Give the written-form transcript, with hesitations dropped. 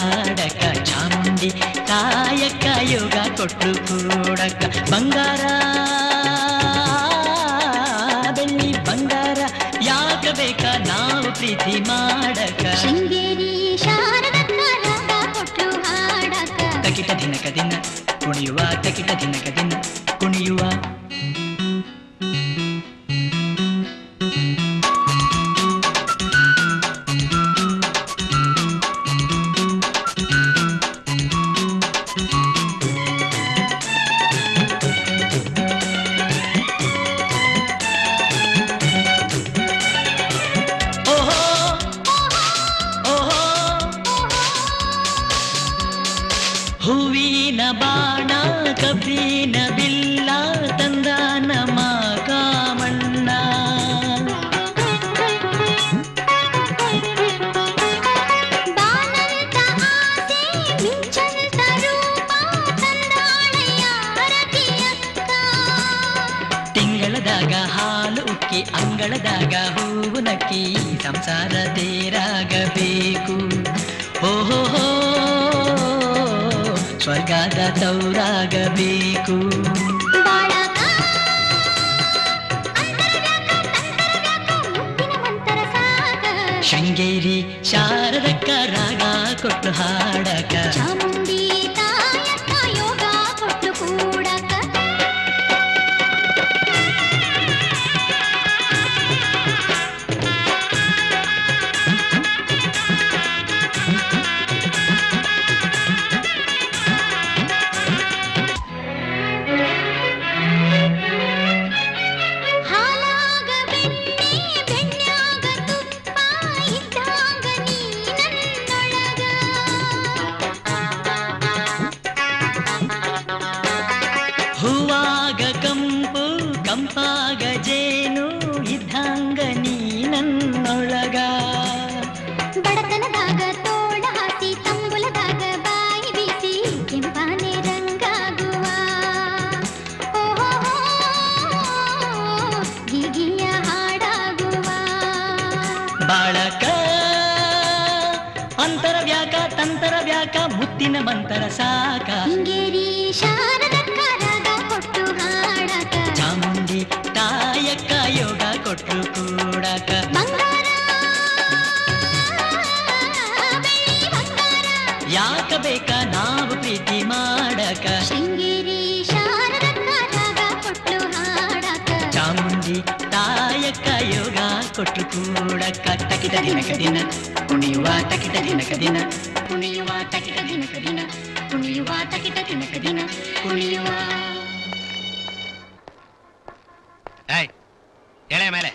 ಹಾಡಕ ಚಾಮುಂಡಿ ತಾಯಕ್ಕ ಯೋಗ ಕೊಟ್ಲು ಕೂಡಕ ಬಂಗಾರ ಬೆಳ್ಳಿ ಬಂಗಾರ ಯಾಕ ಬೇಕ ನಾವು ಪ್ರೀತಿ ಮಾಡಕ ಶೃಂಗೇರಿ ಶಾರದಕ್ಕ ರಾಗ ಕೊಟ್ಲು ಹಾಡಕ ತಕಿಟ ದಿನಕ ದಿನ ಕುಣಿಯುವ ತಕಿಟ ದಿನಕ ದಿನ ಕುಣಿಯುವ ಹೂವಿನ ಬಾಣ ಕಬ್ಬಿನ ಬಿಲ್ಲ ತಂದಾನ ಕಾಮಣ್ಣ ಬಾನಂತ ಆಸೆ ಮಿಂಚಂತ ರೂಪ ತಂದಾಳೆಯ ರತಿಯಕ್ಕ ತಿಂಗಳದಾಗ ಹಾಲು ಉಕ್ಕಿ ಅಂಗಳದಾಗ ಹೂವು ನಕ್ಕಿ ಸಂಸಾರ ತೇರಾಗಬೇಕು ಓಹೋ ಸ್ವರ್ಗದ ತೌರಾಗಬೇಕು ಬಾಳಕ ಅಂತರವ್ಯಾಕ ಮುತ್ತಿನ ಮಂತರ ಸಾಗ ಶೃಂಗೇರಿ ಶಾರದಕ್ಕ ರಾಗ ಕೊಟ್ಟು ಹಾಡಕ ಚಾಮುಂಡಿ ತಾಯಕ್ಕ ಯೋಗ ಕೊಟ್ಟು ಕೂಡಕ ಹಾಲಾಗ ಬೆಣ್ಣೆ ಬೆಣ್ಣಾಗ ತುಪ್ಪ ಇದ್ದಾಗ ನೀ ನನ್ನೊಳಗ ಹೂವಾಗ ಕಂಪು ಕಂಪಾಗ ಜೇನು ಇದ್ದಂಗ ನೀ ನನ್ನೊಳಗ ಬಡತನದಾಗ ತೋಳ ಹಾಸಿ ತಂಬುಲದಾಗ ಬಾಯಿ ಬೀಸಿ ಕೆಂಪಾನೆ ರಂಗಾಗುವ ಓಹೋ ಗೀಗಿಯ ಹಾಡಾಗುವ ಬಾಳಕ ಅಂತರ ವ್ಯಾಕ ತಂತರ ವ್ಯಾಕ ಮುತ್ತಿನ ಮಂತರ ಸಾಕ ಶೃಂಗೇರಿ ಶಾರದಕ್ಕ ರಾಗ ಕೊಟ್ಟು ಹಾಡಕ ಚಾಮುಂಡಿ ತಾಯಕ್ಕ ಯೋಗ ಕೊಟ್ರು ಕೂಡಕ ಬಂಗಾರ ಬೆಳ್ಳಿ ಬಂಗಾರ ಯಾಕ ಬೇಕ ನಾವು ಪ್ರೀತಿ ಮಾಡಕ ಶೃಂಗೇರಿ ಶಾರದಕ್ಕ ರಾಗ ಕೊಟ್ಟು ಹಾಡಕ ಚಾಮುಂಡಿ ತಾಯಕ್ಕ ಯೋಗ ಕೊಟ್ರು ಕೂಡಕ ತಕಿಟ ದಿನಕ ದಿನ ಕುಣಿಯುವ ತಕಿಟ ದಿನಕ ದಿನ ಕುಣಿಯುವ ತಕಿಟ ದಿನಕ ದಿನ ಕುಣಿಯುವ ತಕಿಟ ದಿನಕ ದಿನ ಕುಣಿಯುವ ಎಳೆ ಮೇಲೆ